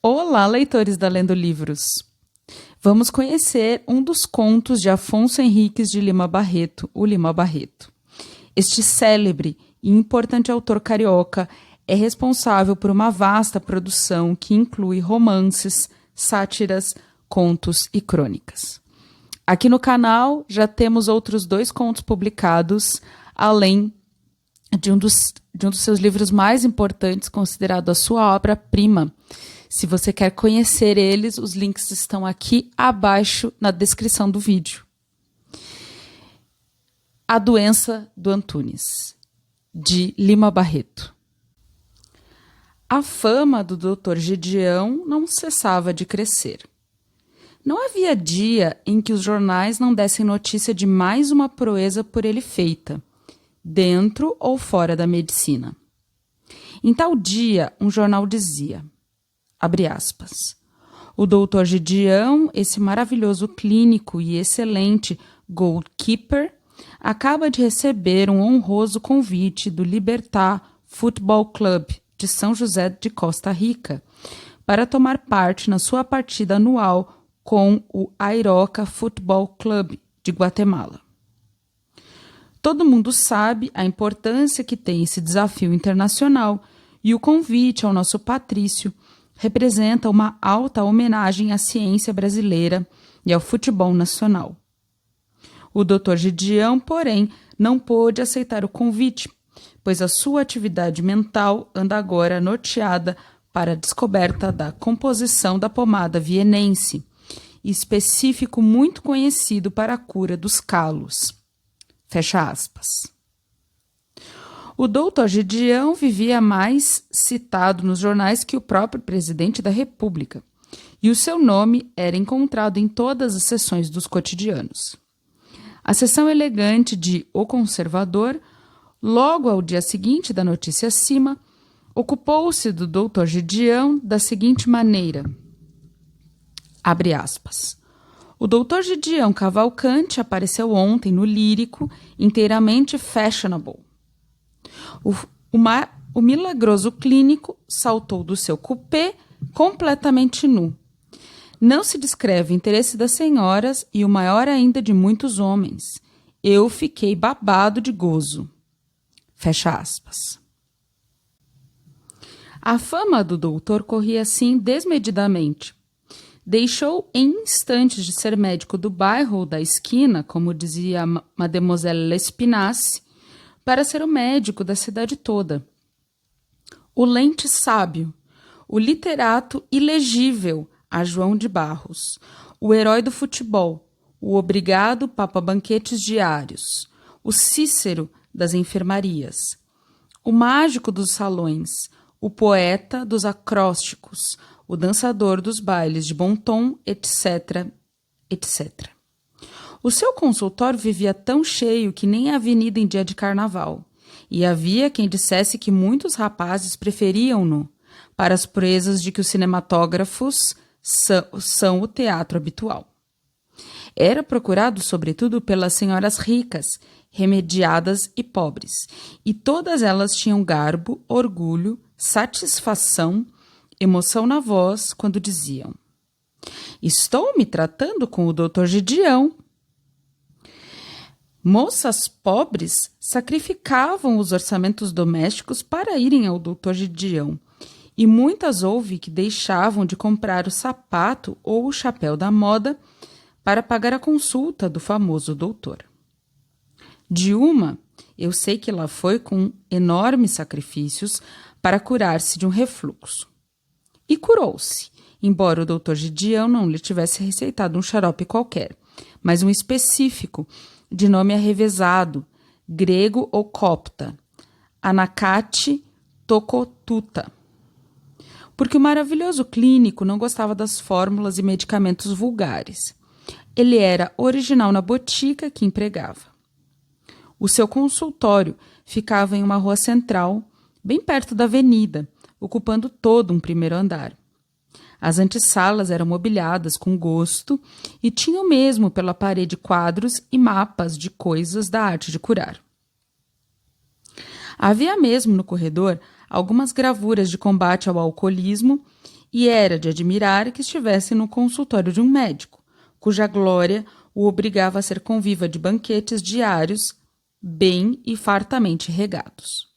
Olá, leitores da Lendo Livros! Vamos conhecer um dos contos de Afonso Henriques de Lima Barreto, o Lima Barreto. Este célebre e importante autor carioca é responsável por uma vasta produção que inclui romances, sátiras, contos e crônicas. Aqui no canal já temos outros 2 contos publicados, além de um dos seus livros mais importantes, considerado a sua obra-prima. Se você quer conhecer eles, os links estão aqui abaixo na descrição do vídeo. A Doença do Antunes, de Lima Barreto. A fama do Dr. Gedeão não cessava de crescer. Não havia dia em que os jornais não dessem notícia de mais uma proeza por ele feita, dentro ou fora da medicina. Em tal dia, um jornal dizia, abre aspas, o doutor Gedeão, esse maravilhoso clínico e excelente goalkeeper, acaba de receber um honroso convite do Libertad Futebol Club de São José de Costa Rica para tomar parte na sua partida anual com o Airoca Futebol Club de Guatemala. Todo mundo sabe a importância que tem esse desafio internacional e o convite ao nosso Patrício representa uma alta homenagem à ciência brasileira e ao futebol nacional. O Dr. Gedeão, porém, não pôde aceitar o convite, pois a sua atividade mental anda agora norteada para a descoberta da composição da pomada vienense, específico muito conhecido para a cura dos calos. Fecha aspas. O doutor Gedeão vivia mais citado nos jornais que o próprio presidente da República, e o seu nome era encontrado em todas as seções dos cotidianos. A seção elegante de O Conservador, logo ao dia seguinte da notícia acima, ocupou-se do doutor Gedeão da seguinte maneira, abre aspas, o doutor Gedeão Cavalcante apareceu ontem no Lírico, inteiramente fashionable. O milagroso clínico saltou do seu coupé completamente nu. Não se descreve o interesse das senhoras e o maior ainda de muitos homens. Eu fiquei babado de gozo. Fecha aspas. A fama do doutor corria assim desmedidamente. Deixou em instantes de ser médico do bairro ou da esquina, como dizia Mademoiselle Lespinasse, para ser o médico da cidade toda. O lente sábio, o literato ilegível a João de Barros, o herói do futebol, o obrigado papa-banquetes diários, o Cícero das enfermarias, o mágico dos salões, o poeta dos acrósticos, o dançador dos bailes de bom tom, etc., etc. O seu consultório vivia tão cheio que nem a avenida em dia de carnaval, e havia quem dissesse que muitos rapazes preferiam-no para as presas de que os cinematógrafos são o teatro habitual. Era procurado, sobretudo, pelas senhoras ricas, remediadas e pobres, e todas elas tinham garbo, orgulho, satisfação, emoção na voz quando diziam: estou me tratando com o Dr. Gedeão. Moças pobres sacrificavam os orçamentos domésticos para irem ao Dr. Gedeão, e muitas houve que deixavam de comprar o sapato ou o chapéu da moda para pagar a consulta do famoso doutor. De uma, eu sei que lá foi com enormes sacrifícios para curar-se de um refluxo. E curou-se, embora o doutor Gedeão não lhe tivesse receitado um xarope qualquer, mas um específico, de nome arrevezado, grego ou copta, Anacate tocotuta. Porque o maravilhoso clínico não gostava das fórmulas e medicamentos vulgares. Ele era original na botica que empregava. O seu consultório ficava em uma rua central, bem perto da avenida, ocupando todo um primeiro andar. As antessalas eram mobiliadas com gosto e tinham mesmo pela parede quadros e mapas de coisas da arte de curar. Havia mesmo no corredor algumas gravuras de combate ao alcoolismo e era de admirar que estivesse no consultório de um médico, cuja glória o obrigava a ser conviva de banquetes diários, bem e fartamente regados.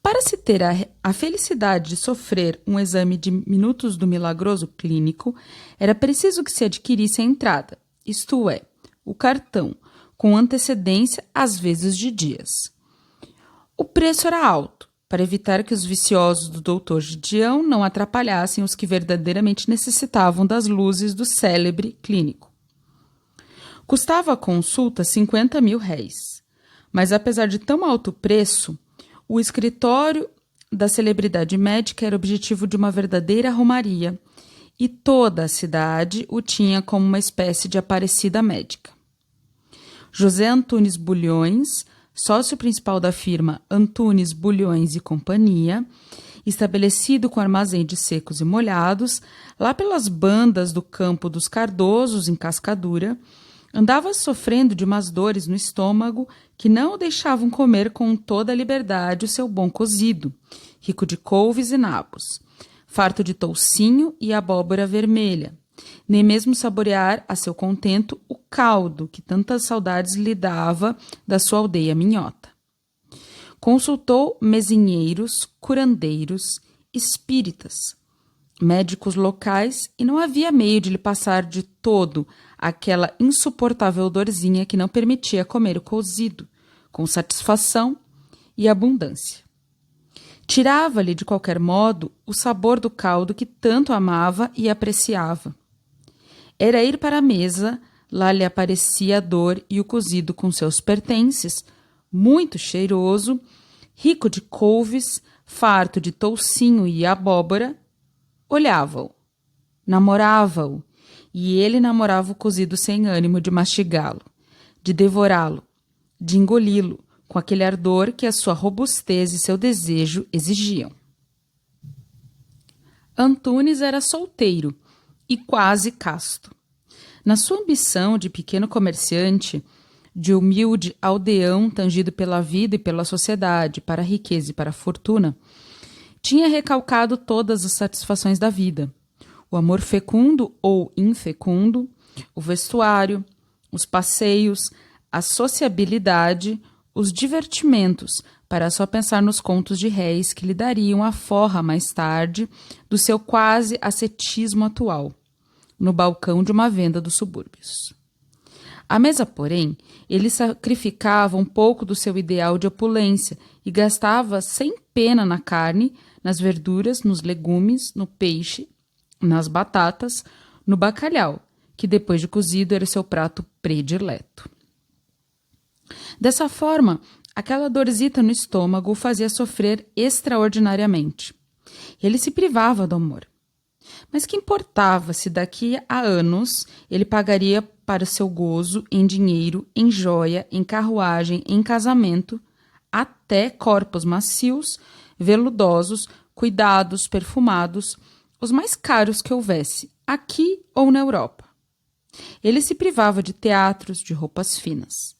Para se ter a felicidade de sofrer um exame de minutos do milagroso clínico, era preciso que se adquirisse a entrada, isto é, o cartão, com antecedência às vezes de dias. O preço era alto, para evitar que os viciosos do Dr. Gideão não atrapalhassem os que verdadeiramente necessitavam das luzes do célebre clínico. Custava a consulta 50 mil réis, mas apesar de tão alto preço, o escritório da celebridade médica era objetivo de uma verdadeira romaria e toda a cidade o tinha como uma espécie de aparecida médica. José Antunes Bulhões, sócio principal da firma Antunes Bulhões e Companhia, estabelecido com armazém de secos e molhados, lá pelas bandas do Campo dos Cardosos, em Cascadura, andava sofrendo de umas dores no estômago que não o deixavam comer com toda a liberdade o seu bom cozido, rico de couves e nabos, farto de toucinho e abóbora vermelha, nem mesmo saborear a seu contento o caldo que tantas saudades lhe dava da sua aldeia minhota. Consultou mesinheiros, curandeiros, espíritas, médicos locais e não havia meio de lhe passar de todo aquela insuportável dorzinha que não permitia comer o cozido, com satisfação e abundância. Tirava-lhe, de qualquer modo, o sabor do caldo que tanto amava e apreciava. Era ir para a mesa, lá lhe aparecia a dor e o cozido com seus pertences, muito cheiroso, rico de couves, farto de toucinho e abóbora, olhava-o, namorava-o, e ele namorava o cozido sem ânimo de mastigá-lo, de devorá-lo, de engoli-lo, com aquele ardor que a sua robustez e seu desejo exigiam. Antunes era solteiro e quase casto. Na sua ambição de pequeno comerciante, de humilde aldeão tangido pela vida e pela sociedade, para a riqueza e para a fortuna, tinha recalcado todas as satisfações da vida. O amor fecundo ou infecundo, o vestuário, os passeios, a sociabilidade, os divertimentos, para só pensar nos contos de réis que lhe dariam a forra mais tarde do seu quase ascetismo atual, no balcão de uma venda dos subúrbios. À mesa, porém, ele sacrificava um pouco do seu ideal de opulência e gastava sem pena na carne, nas verduras, nos legumes, no peixe, nas batatas, no bacalhau, que depois de cozido era o seu prato predileto. Dessa forma, aquela dorzita no estômago o fazia sofrer extraordinariamente. Ele se privava do amor. Mas que importava se daqui a anos ele pagaria para seu gozo em dinheiro, em joia, em carruagem, em casamento, até corpos macios, veludosos, cuidados, perfumados, os mais caros que houvesse, aqui ou na Europa. Ele se privava de teatros, de roupas finas.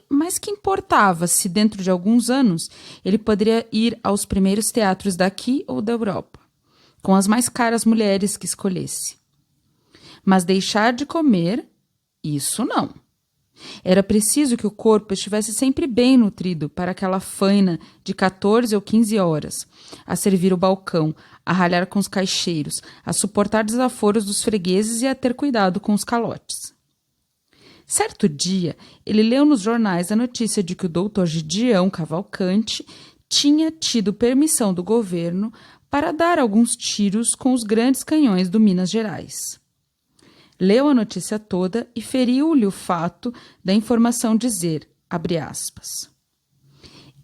Mas que importava se dentro de alguns anos ele poderia ir aos primeiros teatros daqui ou da Europa, com as mais caras mulheres que escolhesse. Mas deixar de comer, isso não. Era preciso que o corpo estivesse sempre bem nutrido para aquela faina de 14 ou 15 horas, a servir o balcão, a ralhar com os caixeiros, a suportar desaforos dos fregueses e a ter cuidado com os calotes. Certo dia, ele leu nos jornais a notícia de que o doutor Gideão Cavalcante tinha tido permissão do governo para dar alguns tiros com os grandes canhões do Minas Gerais. Leu a notícia toda e feriu-lhe o fato da informação dizer, abre aspas,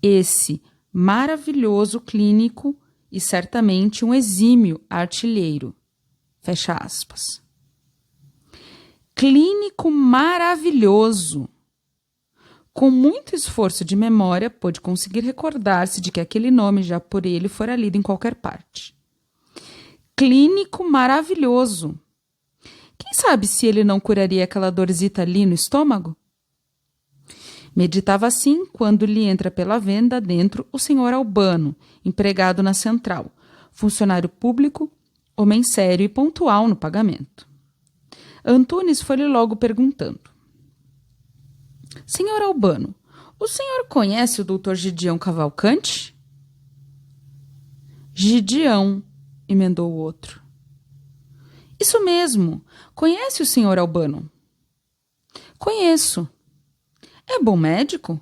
esse maravilhoso clínico e certamente um exímio artilheiro, fecha aspas. Clínico maravilhoso. Com muito esforço de memória, pôde conseguir recordar-se de que aquele nome já por ele fora lido em qualquer parte. Clínico maravilhoso. Quem sabe se ele não curaria aquela dorzita ali no estômago? Meditava assim quando lhe entra pela venda dentro o senhor Albano, empregado na central, funcionário público, homem sério e pontual no pagamento. Antunes foi-lhe logo perguntando: Senhor Albano, o senhor conhece o doutor Gideão Cavalcante? Gideão, emendou o outro. Isso mesmo. Conhece o senhor Albano? Conheço. É bom médico?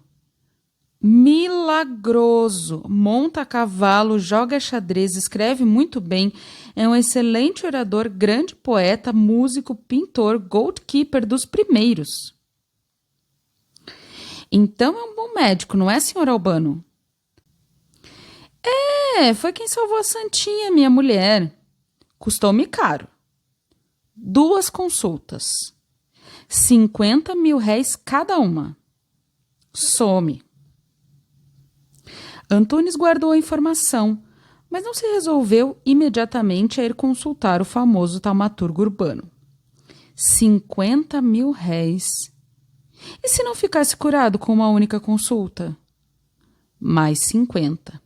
Milagroso. Monta a cavalo, joga xadrez, escreve muito bem. É um excelente orador, grande poeta, músico, pintor, goalkeeper dos primeiros. Então é um bom médico, não é, senhor Albano? Foi quem salvou a Santinha, minha mulher. Custou-me caro. 2 consultas. 50 mil réis cada uma. Some. Antunes guardou a informação, mas não se resolveu imediatamente a ir consultar o famoso taumaturgo urbano. 50 mil réis. E se não ficasse curado com uma única consulta? Mais 50.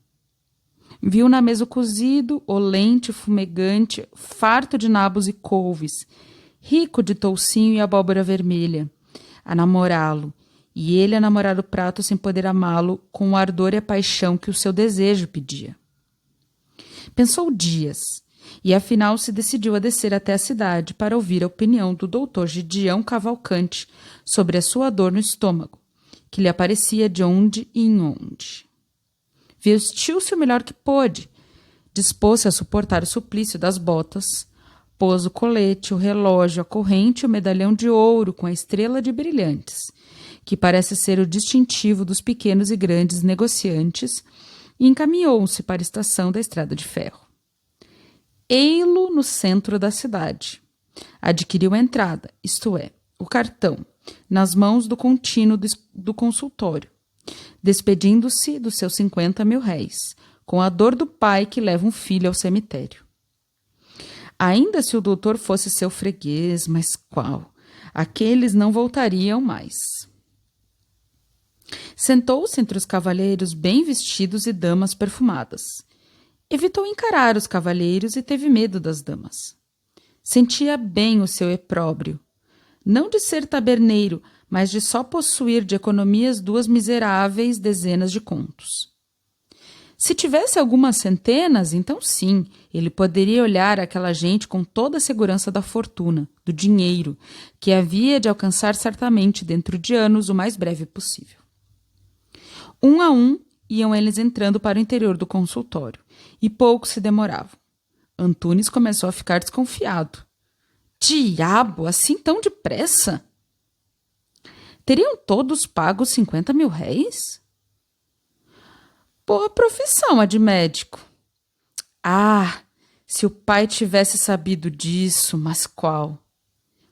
Viu na mesa o cozido, olente, fumegante, farto de nabos e couves, rico de toucinho e abóbora vermelha, a namorá-lo, e ele a namorar o prato sem poder amá-lo com o ardor e a paixão que o seu desejo pedia. Pensou dias, e afinal se decidiu a descer até a cidade para ouvir a opinião do doutor Gideão Cavalcante sobre a sua dor no estômago, que lhe aparecia de onde e em onde. Vestiu-se o melhor que pôde, dispôs-se a suportar o suplício das botas, pôs o colete, o relógio, a corrente e o medalhão de ouro com a estrela de brilhantes, que parece ser o distintivo dos pequenos e grandes negociantes, e encaminhou-se para a estação da Estrada de Ferro. Ei-lo no centro da cidade. Adquiriu a entrada, isto é, o cartão, nas mãos do contínuo do consultório, despedindo-se dos seus 50 mil réis, com a dor do pai que leva um filho ao cemitério. Ainda se o doutor fosse seu freguês, mas qual? Aqueles não voltariam mais. Sentou-se entre os cavalheiros bem vestidos e damas perfumadas. Evitou encarar os cavalheiros e teve medo das damas. Sentia bem o seu opróbrio, não de ser taberneiro, mas de só possuir de economias 2 miseráveis dezenas de contos. Se tivesse algumas centenas, então sim, ele poderia olhar aquela gente com toda a segurança da fortuna, do dinheiro, que havia de alcançar certamente dentro de anos o mais breve possível. Um a um iam eles entrando para o interior do consultório, e pouco se demoravam. Antunes começou a ficar desconfiado. Diabo, assim tão depressa? Teriam todos pago 50 mil réis? Boa profissão a de médico. Ah, se o pai tivesse sabido disso, mas qual?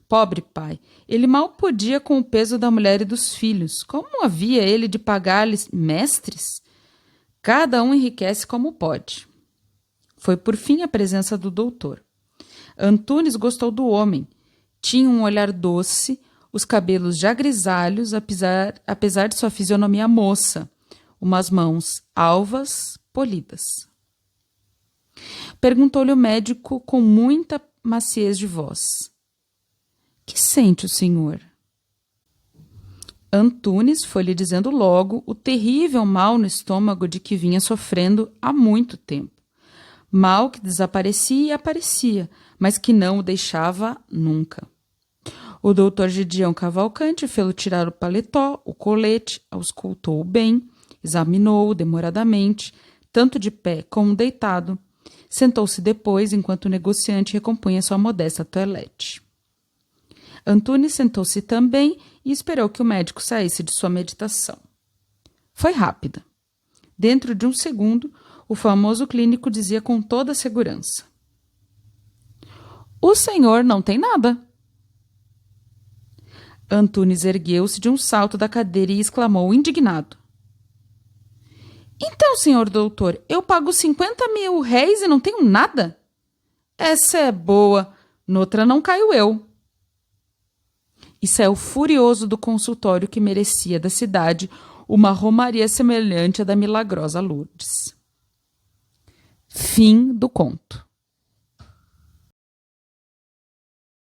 Pobre pai, ele mal podia com o peso da mulher e dos filhos. Como havia ele de pagar-lhes mestres? Cada um enriquece como pode. Foi por fim a presença do doutor. Antunes gostou do homem. Tinha um olhar doce, os cabelos já grisalhos, apesar de sua fisionomia moça, umas mãos alvas, polidas. Perguntou-lhe o médico com muita maciez de voz: que sente o senhor? Antunes foi-lhe dizendo logo o terrível mal no estômago de que vinha sofrendo há muito tempo. Mal que desaparecia e aparecia, mas que não o deixava nunca. O doutor Gideão Cavalcante fê-lo tirar o paletó, o colete, auscultou-o bem, examinou-o demoradamente, tanto de pé como deitado. Sentou-se depois, enquanto o negociante recompunha sua modesta toilette. Antunes sentou-se também e esperou que o médico saísse de sua meditação. Foi rápida. Dentro de um segundo, o famoso clínico dizia com toda a segurança: o senhor não tem nada. Antunes ergueu-se de um salto da cadeira e exclamou indignado: então, senhor doutor, eu pago 50 mil réis e não tenho nada? Essa é boa, noutra não caio eu. E saiu furioso do consultório que merecia da cidade uma romaria semelhante à da milagrosa Lourdes. Fim do conto.